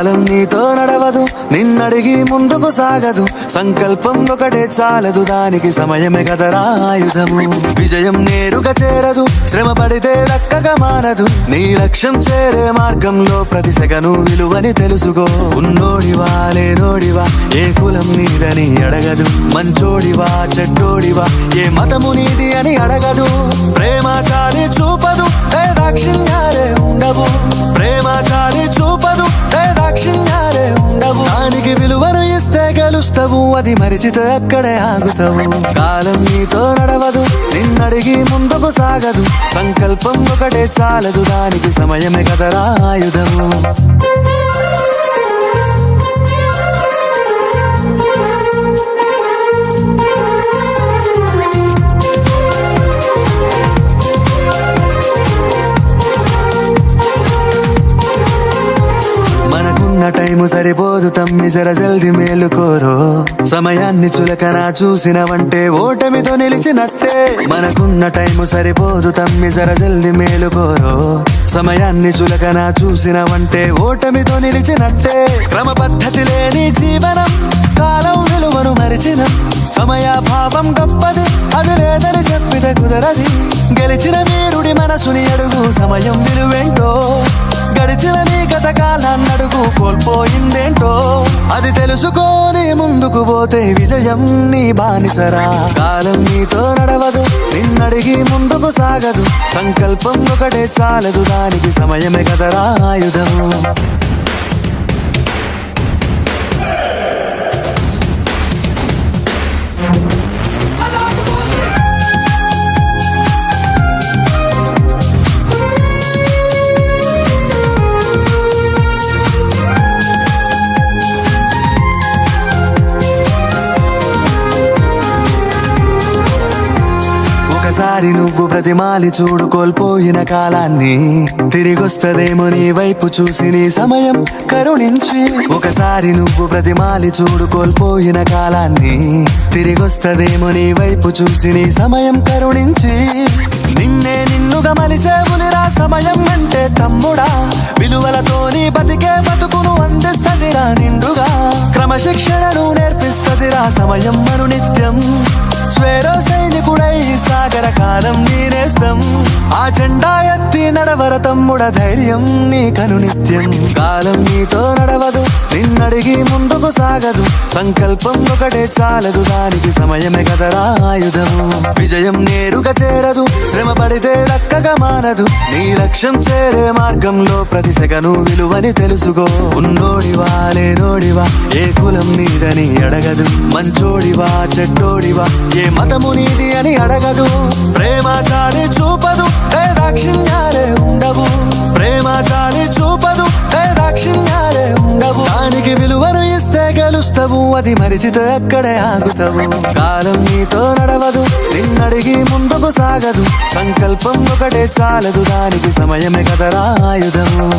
కాలం నీతో నడవదు, నిన్నడిగి ముందుకు సాగదు. సంకల్పం ఒకటే చాలదు, దానికి సమయమే కదరా ఆయుధము. విజయం నేరుగా చేరదు, శ్రమ పడితే దక్కగా మానదు. నీ లక్ష్యం చేరే మార్గంలో ప్రతి సెకను విలువని తెలుసుకో. ఉన్నోడివా లేనోడివా, ఏ కులం నీదని అడగదు. మంచోడివా చెడ్డోడివా, ఏ మతము నీది అని అడగదు. ప్రేమ చాలి చూపదు, దాక్షిణ్యాలే ఉండవు. ప్రేమ చాలి చూపదు, దాక్షిణ్యాలే ఉండవు. దానికి విలువను ఇస్తే గెలుస్తావు, అది మరిచితే అక్కడే ఆగుతావు. కాలం నీతో నడవదు, నిన్నడిగి ముందుకు సాగదు. సంకల్పం ఒకటే చాలదు, దానికి సమయమే కదరా ఆయుధము. మనకున్న టైము సరిపోదు తమ్మి, జర జల్ది మేలుకోరో. సమయాన్ని చులకన చూసినవంటే ఓటమితో నిలిచినట్టే. మనకున్న టైము సరిపోదు తమ్మి, జర జల్ది మేలుకోరో. సమయాన్ని చులకన చూసినవంటే ఓటమితో నిలిచినట్టే. క్రమ పద్ధతి లేని జీవనం, కాలం విలువను మరిచిన. సమయాభావం గొప్పది, అది లేదని చెప్పితే కుదరది. గెలిచిన వీరుడి మనసుని అడుగు, సమయం విలువేంటో. గడిచిన నీ గత కాలాన్నడుగు, కోల్పోయిందేంటో. అది తెలుసుకొని ముందుకు పోతే విజయం నీ బానిసరా. కాలం నీతో నడవదు, నిన్నడిగి ముందుకు సాగదు. సంకల్పం ఒకటే చాలదు, దానికి సమయమే కదరా ఆయుధము. ఒకసారి నువ్వు ప్రతిమాలి చూడు కోల్పోయిన కాలాన్ని. తిరిగొస్తదేమో నీ వైపు చూసి నీ సమయం కరుణించి. ఒకసారి నువ్వు ప్రతిమాలి చూడు కోల్పోయిన కాలాన్ని. తిరిగొస్తదేమో నీ వైపు చూసి నీ సమయం కరుణించి. నిన్నే నిన్నుగా మలిసేవులిరా సమయం అంటే తమ్ముడా. విలువలతోని బతికే బతుకును అందిస్తదిరా నిండుగా. క్రమశిక్షణను నేర్పిస్తదిరా సమయం మరు నిత్యం. స్వేరో సైనికుడై సాగర కాలం నీనేస్తం. ఆ జెండా ఎత్తి నడవర తమ్ముడ, ధైర్యం నీ కను నిత్యం. కాలం నీతో నడవదు, నిన్నడిగి ముందుకు సాగదు. సంకల్పం ఒకటే చాలదు, దానికి సమయమే కదరా ఆయుధము. విజయం నేరుగా చేరదు, శ్రమ పడితే దక్కగా మానదు. నీ లక్ష్యం చేరే మార్గంలో ప్రతి సెకను విలువని తెలుసుకో. ఉన్నోడివా లేనోడివా, ఏ కులం నీదని అడగదు. మంచోడివా చెడ్డోడివా, ఏ మతము నీది అని అడగదు. ప్రేమ చాలి చూపదు, దాక్షిణ్యాలే ఉండవు. ప్రేమ చాలి చూపదు, దాక్షిణ్యాలే ఉండవు. దానికి విలువను ఇస్తే గెలుస్తావు, అది మరిచితే అక్కడే ఆగుతావు. కాలం నీతో నడవదు, నిన్నడిగి ముందుకు సాగదు. సంకల్పం ఒకటే చాలదు, దానికి సమయమే కదరా ఆయుధము.